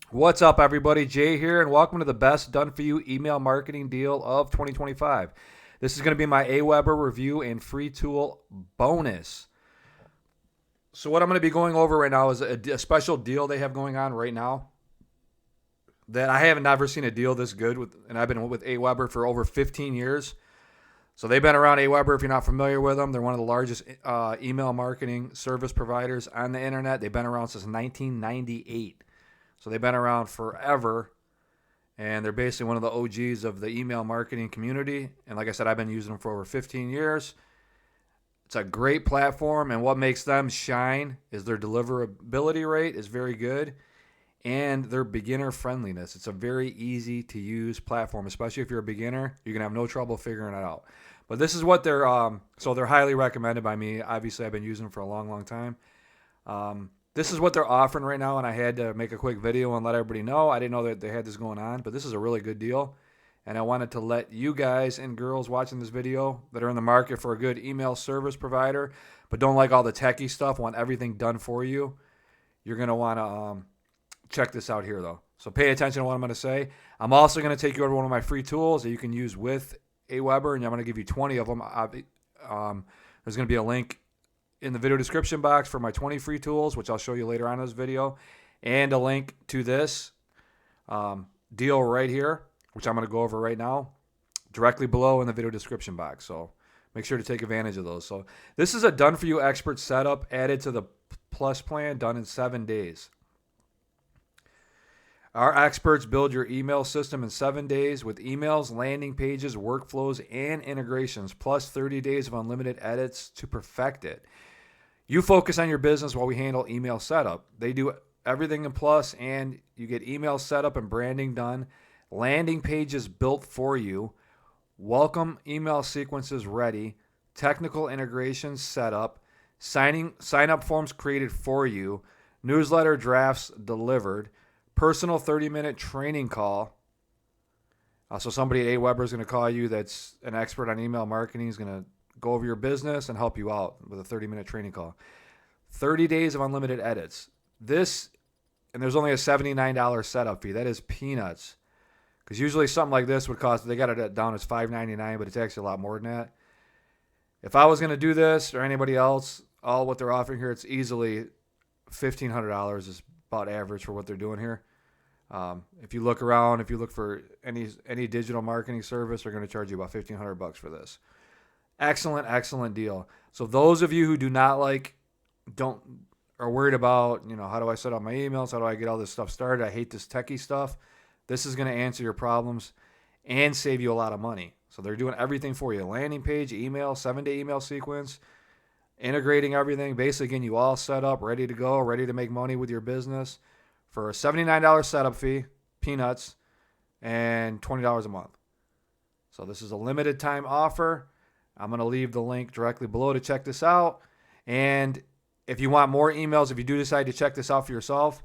What's up, everybody? Jay here, and welcome to the best done for you email marketing deal of 2025. This is going to be my Aweber review and free tool bonus. So, what I'm going to be going over right now is a special deal they have going on right now that I haven't never seen a deal this good with, and I've been with Aweber for over 15 years. So, they've been around. Aweber, if you're not familiar with them, they're one of the largest email marketing service providers on the internet. They've been around since 1998. So they've been around forever, and they're basically one of the OGs of the email marketing community. And like I said, I've been using them for over 15 years. It's a great platform, and what makes them shine is their deliverability rate is very good, and their beginner friendliness. It's a very easy to use platform, especially if you're a beginner. You're gonna have no trouble figuring it out. But this is what they're so they're highly recommended by me. Obviously, I've been using them for a long, long time. This is what they're offering right now, and I had to make a quick video and let everybody know. I didn't know that they had this going on, but this is a really good deal. And I wanted to let you guys and girls watching this video that are in the market for a good email service provider, but don't like all the techie stuff, want everything done for you, you're going to want to check this out here, though. So pay attention to what I'm going to say. I'm also going to take you over one of my free tools that you can use with Aweber, and I'm going to give you 20 of them. There's going to be a link in the video description box for my 20 free tools, which I'll show you later on in this video, and a link to this deal right here, which I'm going to go over right now, directly below in the video description box. So make sure to take advantage of those. So this is a done-for-you expert setup added to the Plus plan, done in 7 days. Our experts build your email system in 7 days with emails, landing pages, workflows, and integrations, plus 30 days of unlimited edits to perfect it. You focus on your business while we handle email setup. They do everything in Plus, and you get email setup and branding done, landing pages built for you, welcome email sequences ready, technical integrations set up, sign-up forms created for you, newsletter drafts delivered, personal 30-minute training call. So somebody at Aweber is going to call you that's an expert on email marketing. Is going to go over your business and help you out with a 30-minute training call. 30 days of unlimited edits. This, and there's only a $79 setup fee. That is peanuts. Because usually something like this would cost, they got it down as $5.99, but it's actually a lot more than that. If I was going to do this, or anybody else, all what they're offering here, it's easily $1,500 is about average for what they're doing here. If you look around, if you look for any digital marketing service, they're going to charge you about $1,500 for this. Excellent deal. So those of you who do not are worried about, how do I set up my emails? How do I get all this stuff started? I hate this techie stuff. This is going to answer your problems and save you a lot of money. So they're doing everything for you. Landing page, email, 7-day email sequence, integrating everything, basically getting you all set up, ready to go, ready to make money with your business for a $79 setup fee, peanuts, and $20 a month. So this is a limited time offer. I'm going to leave the link directly below to check this out. And if you want more emails, if you do decide to check this out for yourself,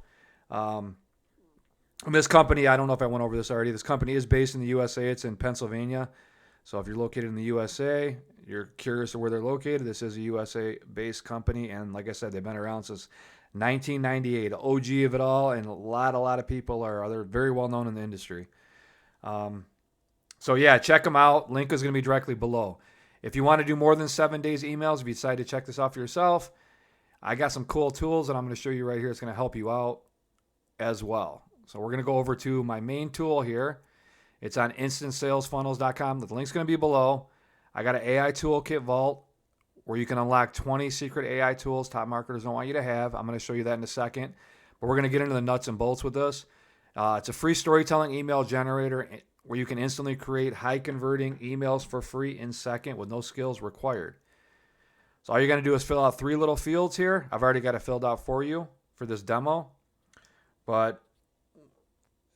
this company, I don't know if I went over this already. This company is based in the USA. It's in Pennsylvania. So if you're located in the USA, you're curious of where they're located, this is a USA-based company. And like I said, they've been around since 1998, OG of it all. And a lot of people they're very well known in the industry. So yeah, check them out. Link is going to be directly below. If you want to do more than 7 days emails, if you decide to check this out for yourself, I got some cool tools that I'm going to show you right here. It's going to help you out as well. So we're going to go over to my main tool here. It's on instantsalesfunnels.com. The link's going to be below. I got an AI toolkit vault where you can unlock 20 secret AI tools top marketers don't want you to have. I'm going to show you that in a second. But we're going to get into the nuts and bolts with this. It's a free storytelling email generator where you can instantly create high-converting emails for free in second with no skills required. So all you're going to do is fill out 3 little fields here. I've already got it filled out for you for this demo. But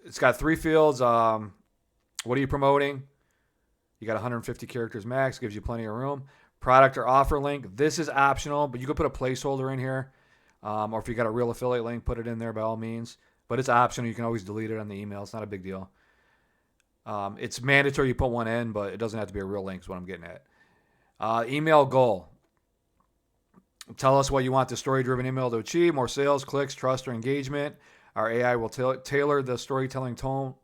it's got 3 fields. What are you promoting? You got 150 characters max. Gives you plenty of room. Product or offer link. This is optional, but you could put a placeholder in here. Or if you got a real affiliate link, put it in there by all means. But it's optional. You can always delete it on the email. It's not a big deal. It's mandatory you put one in, but it doesn't have to be a real link is what I'm getting at. Email goal. Tell us what you want the story-driven email to achieve. More sales, clicks, trust, or engagement. Our AI will tailor the storytelling tone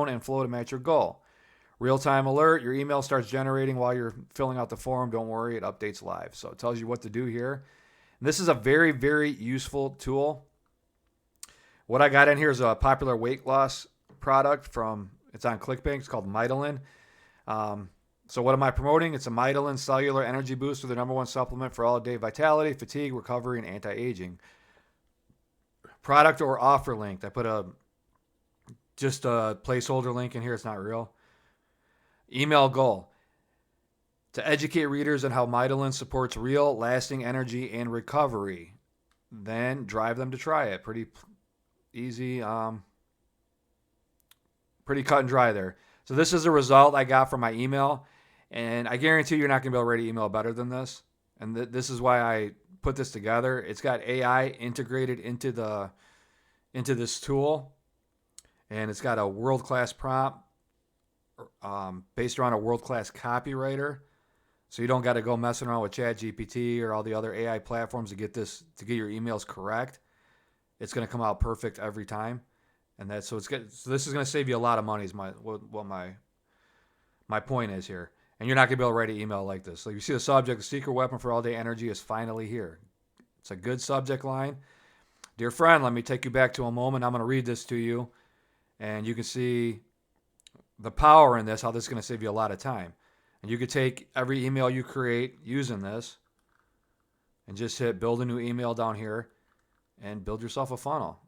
and flow to match your goal. Real-time alert, your email starts generating while you're filling out the form. Don't worry, it updates live. So it tells you what to do here. And this is a very, very useful tool. What I got in here is a popular weight loss product it's on ClickBank. It's called Mytelin. So what am I promoting? It's a Mytelin cellular energy booster, the number one supplement for all-day vitality, fatigue, recovery, and anti-aging. Product or offer link. I put just a placeholder link in here. It's not real. Email goal. To educate readers on how Mytelin supports real, lasting energy and recovery. Then drive them to try it. Pretty easy. Pretty cut and dry there. So this is a result I got from my email. And I guarantee you're not going to be able to write an email better than this. And this is why I put this together. It's got AI integrated into this tool. And it's got a world-class prompt based around a world-class copywriter. So you don't got to go messing around with ChatGPT or all the other AI platforms to get your emails correct. It's going to come out perfect every time. And so this is going to save you a lot of money is what my point is here. And you're not going to be able to write an email like this. So you see the subject, the secret weapon for all-day energy is finally here. It's a good subject line. Dear friend, let me take you back to a moment. I'm going to read this to you. And you can see the power in this, how this is going to save you a lot of time. And you could take every email you create using this and just hit build a new email down here and build yourself a funnel.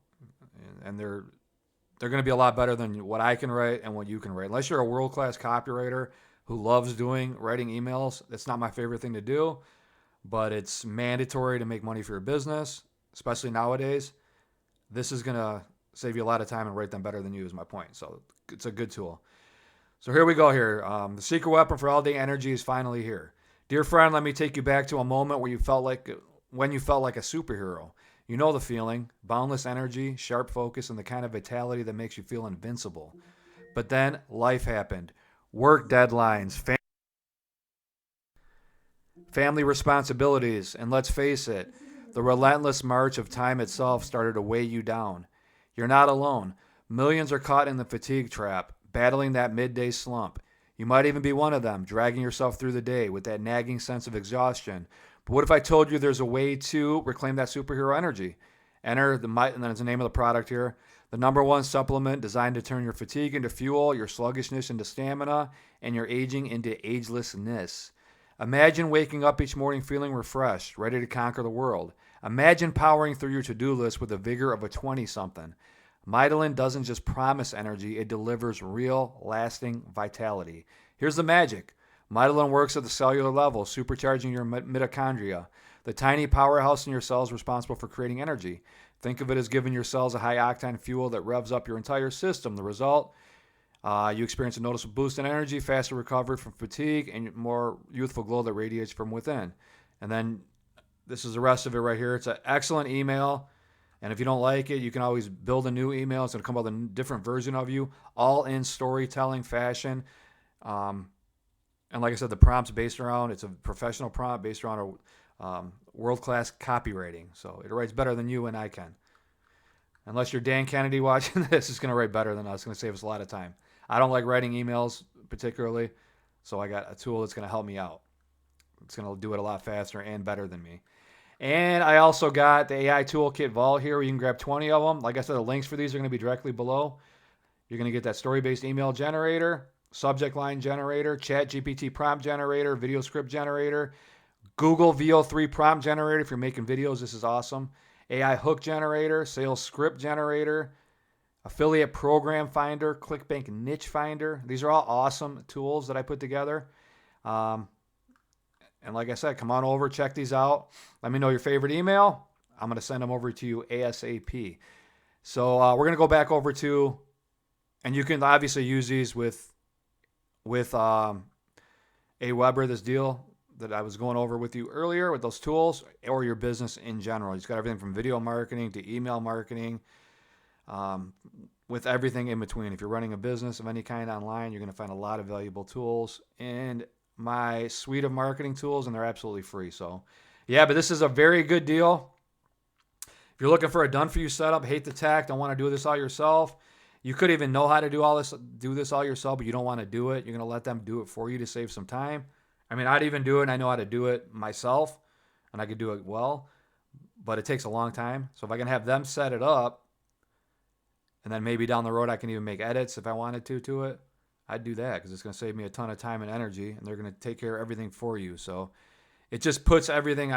And they're going to be a lot better than what I can write and what you can write. Unless you're a world-class copywriter who loves writing emails. That's not my favorite thing to do, but it's mandatory to make money for your business, especially nowadays. This is going to save you a lot of time and write them better than you is my point. So it's a good tool. So here we go here. The secret weapon for all-day energy is finally here. Dear friend, let me take you back to a moment when you felt like a superhero. You know the feeling, boundless energy, sharp focus, and the kind of vitality that makes you feel invincible. But then life happened. Work deadlines, family responsibilities, and let's face it, the relentless march of time itself started to weigh you down. You're not alone. Millions are caught in the fatigue trap, battling that midday slump. You might even be one of them, dragging yourself through the day with that nagging sense of exhaustion. But what if I told you there's a way to reclaim that superhero energy? Enter and then it's the name of the product here. The number one supplement designed to turn your fatigue into fuel, your sluggishness into stamina, and your aging into agelessness. Imagine waking up each morning feeling refreshed, ready to conquer the world. Imagine powering through your to-do list with the vigor of a 20-something. Mytelin doesn't just promise energy, it delivers real, lasting vitality. Here's the magic. Mytelin works at the cellular level, supercharging your mitochondria, the tiny powerhouse in your cells responsible for creating energy. Think of it as giving your cells a high-octane fuel that revs up your entire system. The result, you experience a noticeable boost in energy, faster recovery from fatigue, and more youthful glow that radiates from within. And then this is the rest of it right here. It's an excellent email. And if you don't like it, you can always build a new email. It's going to come out with a different version of you, all in storytelling fashion. And like I said, the prompt's it's a professional prompt based around a world-class copywriting. So it writes better than you and I can. Unless you're Dan Kennedy watching this, it's going to write better than us. It's going to save us a lot of time. I don't like writing emails particularly, so I got a tool that's going to help me out. It's going to do it a lot faster and better than me. And I also got the AI Toolkit Vault here where you can grab 20 of them. Like I said, the links for these are going to be directly below. You're going to get that story-based email generator, subject line generator, ChatGPT prompt generator, video script generator, Google VO3 prompt generator if you're making videos. This is awesome. AI hook generator, sales script generator, affiliate program finder, ClickBank niche finder. These are all awesome tools that I put together. And like I said, come on over, check these out. Let me know your favorite email. I'm going to send them over to you ASAP. So we're going to go back over to, and you can obviously use these with Aweber, this deal that I was going over with you earlier with those tools, or your business in general. You've got everything from video marketing to email marketing, with everything in between. If you're running a business of any kind online, you're going to find a lot of valuable tools in my suite of marketing tools, and they're absolutely free. So, yeah, but this is a very good deal. If you're looking for a done-for-you setup, hate the tech, don't want to do this all yourself, you could even know how to do this all yourself, but you don't want to do it. You're going to let them do it for you to save some time. I mean, I'd even do it, and I know how to do it myself, and I could do it well, but it takes a long time. So if I can have them set it up, and then maybe down the road I can even make edits if I wanted to it, I'd do that because it's going to save me a ton of time and energy, and they're going to take care of everything for you. So it just puts everything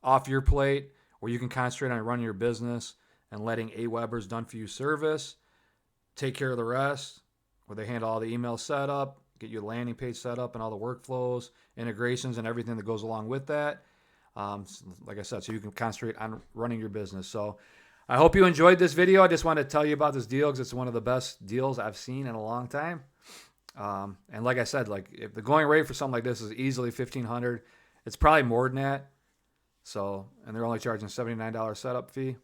off your plate where you can concentrate on running your business and letting Aweber's done-for-you service take care of the rest, where they handle all the email setup, get your landing page set up and all the workflows, integrations, and everything that goes along with that. Like I said, so you can concentrate on running your business. So I hope you enjoyed this video. I just wanted to tell you about this deal because it's one of the best deals I've seen in a long time. And like I said, like if the going rate for something like this is easily $1,500, it's probably more than that. So, and they're only charging $79 setup fee.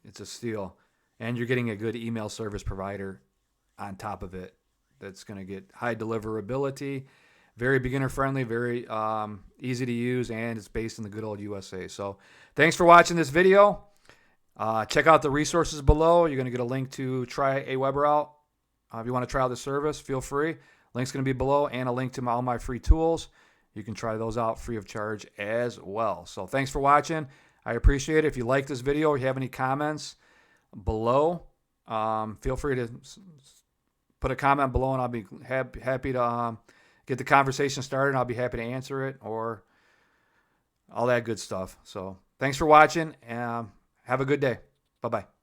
It's a steal. And you're getting a good email service provider on top of it that's going to get high deliverability, very beginner friendly, very easy to use, and it's based in the good old USA. So thanks for watching this video. Check out the resources below. You're going to get a link to try Aweber out. If you want to try out the service, feel free. Link's going to be below, and a link to all my free tools. You can try those out free of charge as well. So thanks for watching. I appreciate it. If you like this video or you have any comments below, feel free to put a comment below, and I'll be happy to get the conversation started. I'll be happy to answer it or all that good stuff. So thanks for watching. Have a good day. Bye-bye.